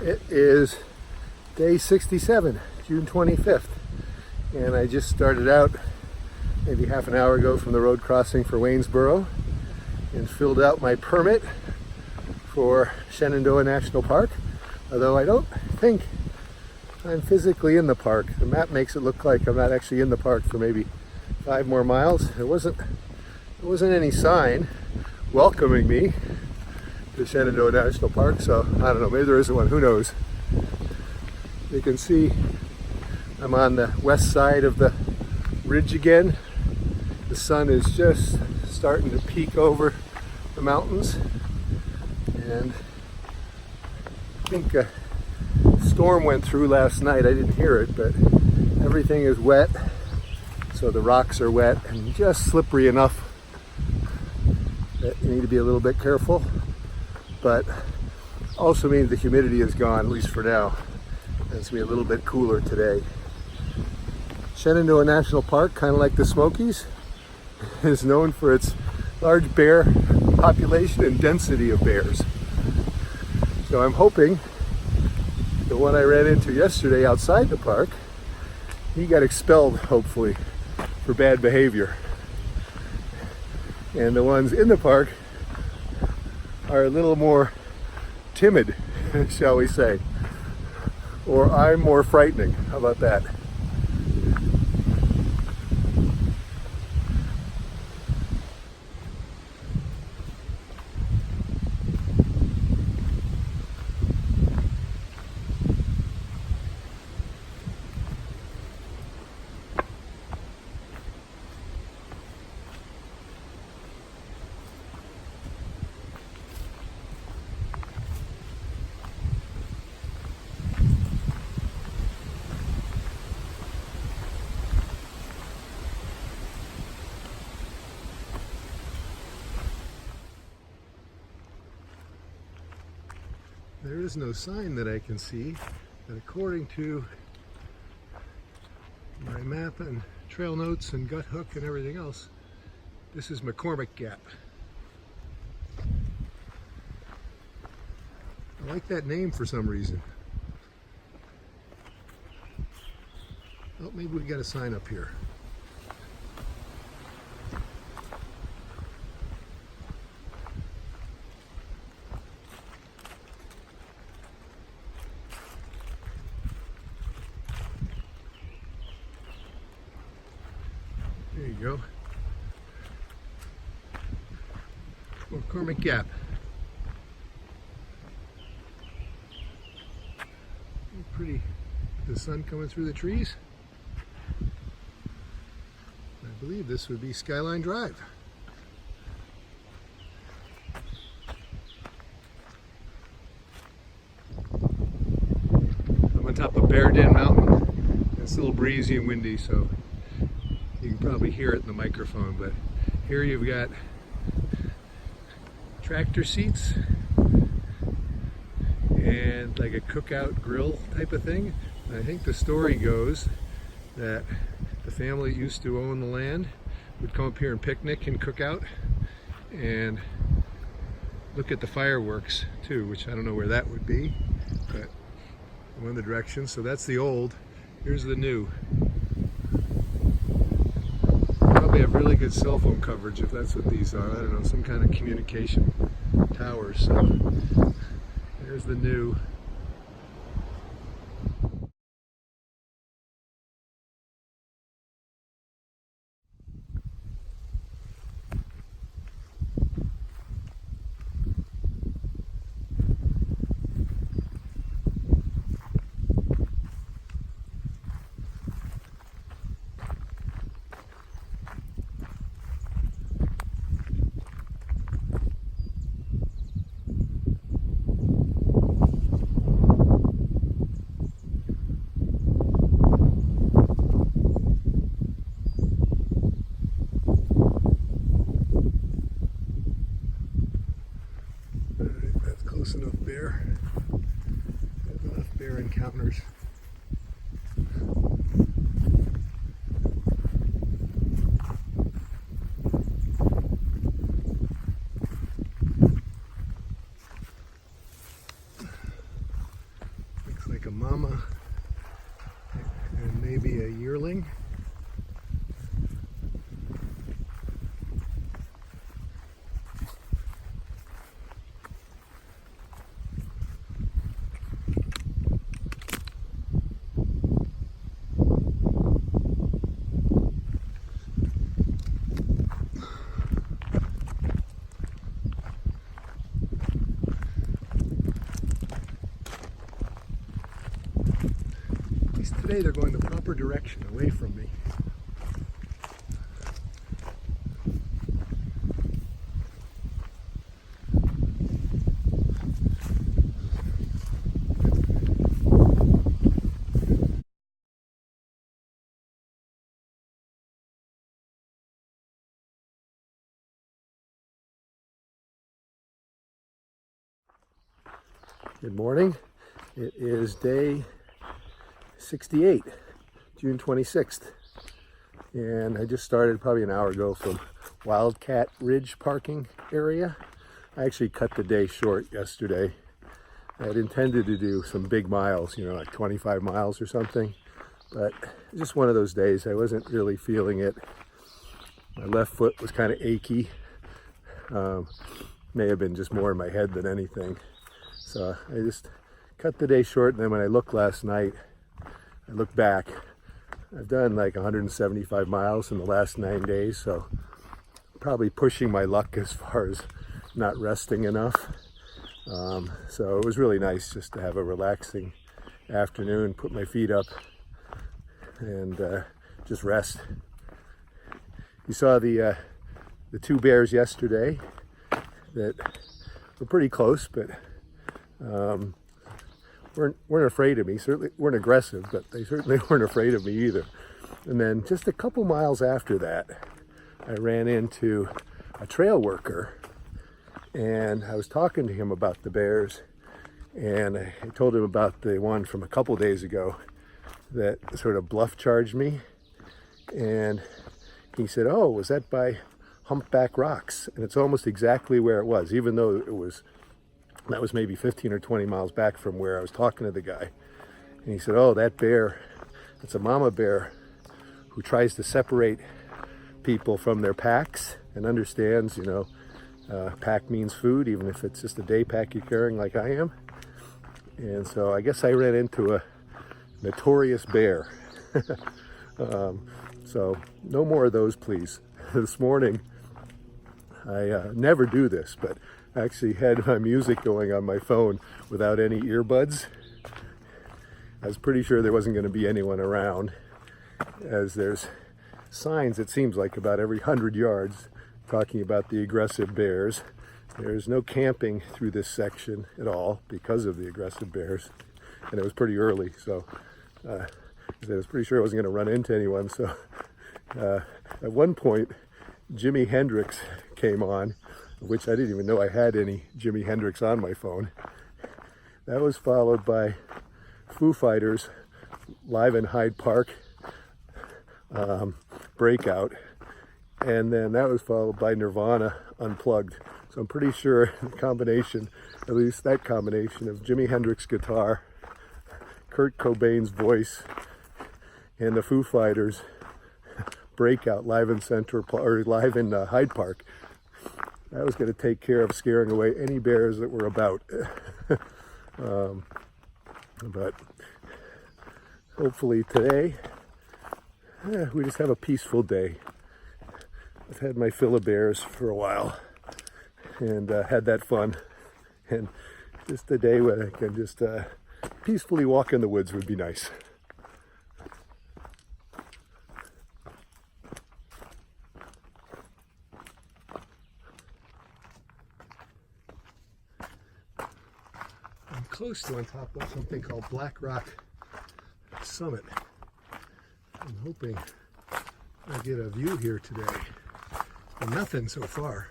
It is day 67, June 25th, and I just started out maybe half an hour ago from the road crossing for Waynesboro and filled out my permit for Shenandoah National Park, although I don't think I'm physically in the park. The map makes it look like I'm not actually in the park for maybe 5 more miles. There wasn't any sign welcoming me to Shenandoah National Park, so I don't know, maybe there isn't one, who knows. You can see I'm on the west side of the ridge again. The sun is just starting to peek over the mountains, and I think a storm went through last night. I didn't hear it, but everything is wet, so the rocks are wet and just slippery enough that you need to be a little bit careful, but also means the humidity is gone, at least for now. It's going to be a little bit cooler today. Shenandoah National Park, kind of like the Smokies, is known for its large bear population and density of bears. So I'm hoping the one I ran into yesterday outside the park, he got expelled, hopefully, for bad behavior. And the ones in the park are a little more timid, shall we say. Or I'm more frightening. How about that? There is no sign that I can see, but according to my map and trail notes and gut hook and everything else, this is McCormick Gap. I like that name for some reason. Oh, maybe we got a sign up here. There you go. McCormick Gap. Pretty, the sun coming through the trees. I believe this would be Skyline Drive. I'm on top of Bear Den Mountain. It's a little breezy and windy, so you can probably hear it in the microphone, but here you've got tractor seats and like a cookout grill type of thing. And I think the story goes that the family that used to own the land would come up here and picnic and cook out and look at the fireworks too, which I don't know where that would be, but one of the directions. So that's the old, here's the new. Probably have really good cell phone coverage if that's what these are. I don't know, some kind of communication towers. So there's the new. Close enough bear. There's enough bear encounters. like a mama and maybe a yearling. Today they're going the proper direction, away from me. Good morning. It is day 68, June 26th, and I just started probably an hour ago from Wildcat Ridge parking area. I actually cut the day short yesterday. I had intended to do some big miles, like 25 miles or something, but just one of those days. I wasn't really feeling it. My left foot was kind of achy. May have been just more in my head than anything. So I just cut the day short, and then when I looked last night, I look back, I've done like 175 miles in the last 9 days, so probably pushing my luck as far as not resting enough. So it was really nice just to have a relaxing afternoon, put my feet up and just rest. You saw the two bears yesterday that were pretty close, but weren't afraid of me. Certainly weren't aggressive, but they certainly weren't afraid of me either. And then just a couple miles after that, I ran into a trail worker, and I was talking to him about the bears, and I told him about the one from a couple days ago that sort of bluff charged me. And he said, "Oh, was that by Humpback Rocks?" And it's almost exactly where it was, even though that was maybe 15 or 20 miles back from where I was talking to the guy. And he said, "Oh, that bear, it's a mama bear who tries to separate people from their packs and understands, pack means food, even if it's just a day pack you're carrying like I am." And so I guess I ran into a notorious bear. So no more of those, please. This morning, I never do this, but I actually had my music going on my phone without any earbuds. I was pretty sure there wasn't going to be anyone around, as there's signs, it seems like, about every 100 yards talking about the aggressive bears. There's no camping through this section at all because of the aggressive bears, and it was pretty early, so I was pretty sure I wasn't going to run into anyone. So at one point, Jimi Hendrix came on, which I didn't even know I had any Jimi Hendrix on my phone. That was followed by Foo Fighters live in Hyde Park, Breakout, and then that was followed by Nirvana Unplugged. So I'm pretty sure the combination, at least that combination of Jimi Hendrix guitar, Kurt Cobain's voice, and the Foo Fighters Breakout live in Hyde Park, that was going to take care of scaring away any bears that were about. But hopefully today, we just have a peaceful day. I've had my fill of bears for a while, and had that fun. And just a day where I can just peacefully walk in the woods would be nice. Close to on top of something called Black Rock Summit. I'm hoping I get a view here today. But nothing so far.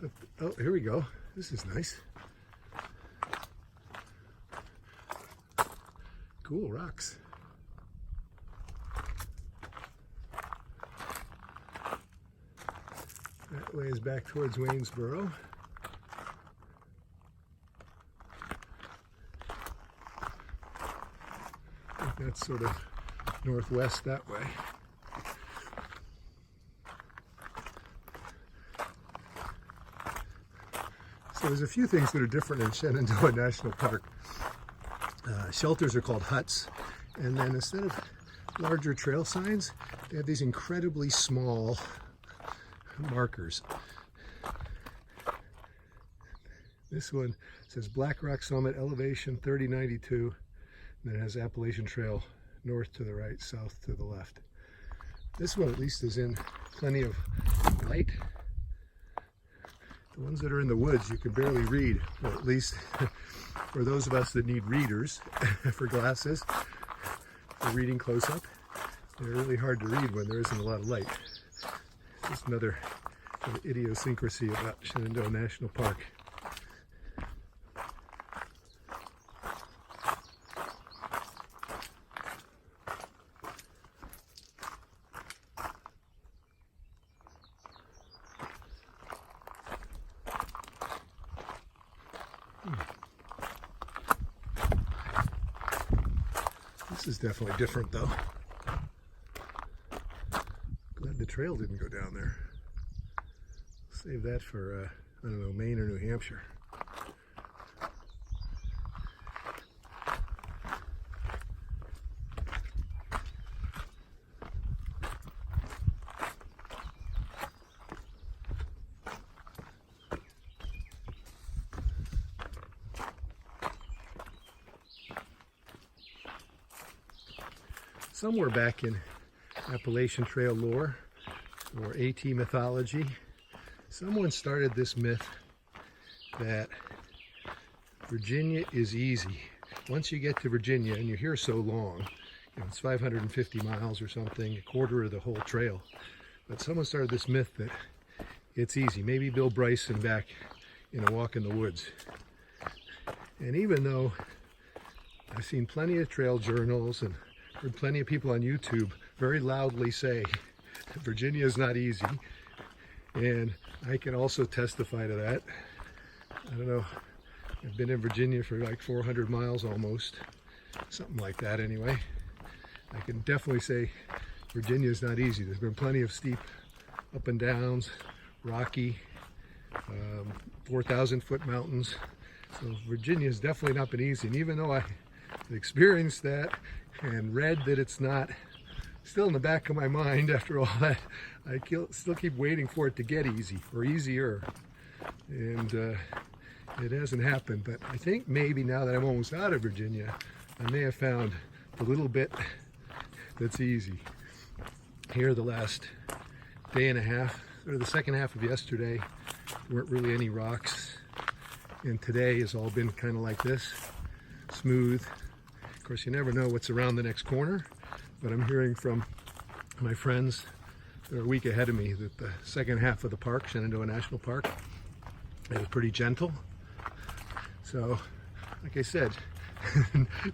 But, oh, here we go. This is nice. Cool rocks. That way is back towards Waynesboro. that's sort of northwest that way. So there's a few things that are different in Shenandoah National Park. Shelters are called huts, and then instead of larger trail signs, they have these incredibly small markers. This one says Black Rock Summit, elevation 3092, and then it has Appalachian Trail north to the right, south to the left. This one at least is in plenty of light. The ones that are in the woods you can barely read, or at least for those of us that need readers for glasses, for reading close up, they're really hard to read when there isn't a lot of light. Just another sort of idiosyncrasy about Shenandoah National Park. This is definitely different though. Glad the trail didn't go down there. Save that for, I don't know, Maine or New Hampshire. Somewhere back in Appalachian Trail lore or AT mythology, someone started this myth that Virginia is easy. Once you get to Virginia, and you're here so long, you know, it's 550 miles or something, a quarter of the whole trail, but someone started this myth that it's easy. Maybe Bill Bryson back in A Walk in the Woods. And even though I've seen plenty of trail journals and heard plenty of people on YouTube very loudly say that Virginia is not easy, and I can also testify to that. I don't know, I've been in Virginia for like 400 miles almost, something like that anyway. I can definitely say Virginia is not easy. There's been plenty of steep up and downs, rocky, 4,000 foot mountains. So Virginia has definitely not been easy, and even though I experienced that and read that it's not, still in the back of my mind after all that, I still keep waiting for it to get easy or easier, and it hasn't happened. But I think maybe now that I'm almost out of Virginia, I may have found the little bit that's easy. Here the last day and a half, or the second half of yesterday, there weren't really any rocks, and today has all been kind of like this, smooth. Of course, you never know what's around the next corner, but I'm hearing from my friends that are a week ahead of me that the second half of the park, Shenandoah National Park, is pretty gentle. So, like I said,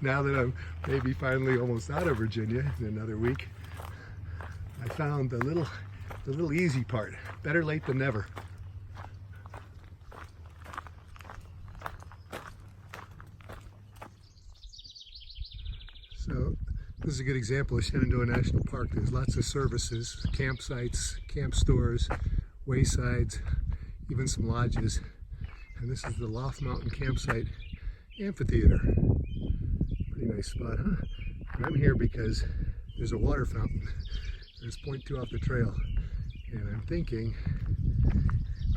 now that I'm maybe finally almost out of Virginia in another week, I found the little easy part. Better late than never. So this is a good example of Shenandoah National Park. There's lots of services, campsites, camp stores, waysides, even some lodges. And this is the Loft Mountain Campsite Amphitheater. Pretty nice spot, huh? And I'm here because there's a water fountain. There's 0.2 off the trail. And I'm thinking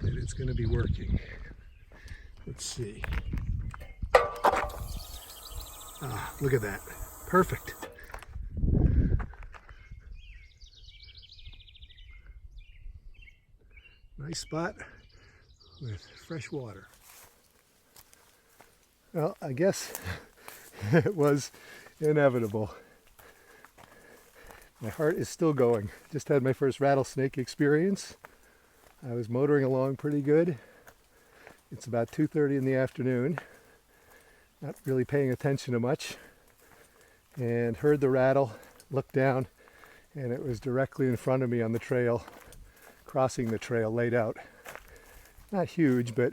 that it's going to be working. Let's see. Ah, look at that. Perfect. Nice spot with fresh water. Well, I guess it was inevitable. My heart is still going. Just had my first rattlesnake experience. I was motoring along pretty good. It's about 2:30 in the afternoon. Not really paying attention to much. And heard the rattle, looked down, and it was directly in front of me on the trail, crossing the trail, laid out. Not huge, but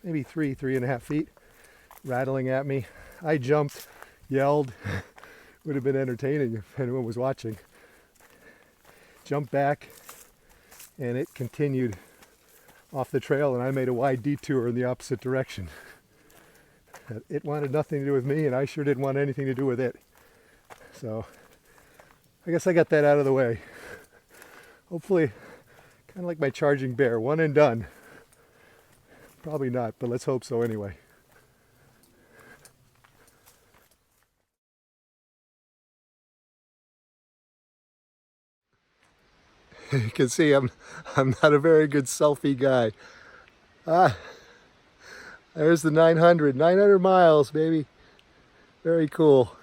maybe 3.5 feet, rattling at me. I jumped, yelled, would have been entertaining if anyone was watching. Jumped back, and it continued off the trail, and I made a wide detour in the opposite direction. It wanted nothing to do with me, and I sure didn't want anything to do with it. So I guess I got that out of the way. Hopefully, kind of like my charging bear, one and done. Probably not, but let's hope so anyway. You can see I'm not a very good selfie guy. There's the 900 miles, baby. Very cool.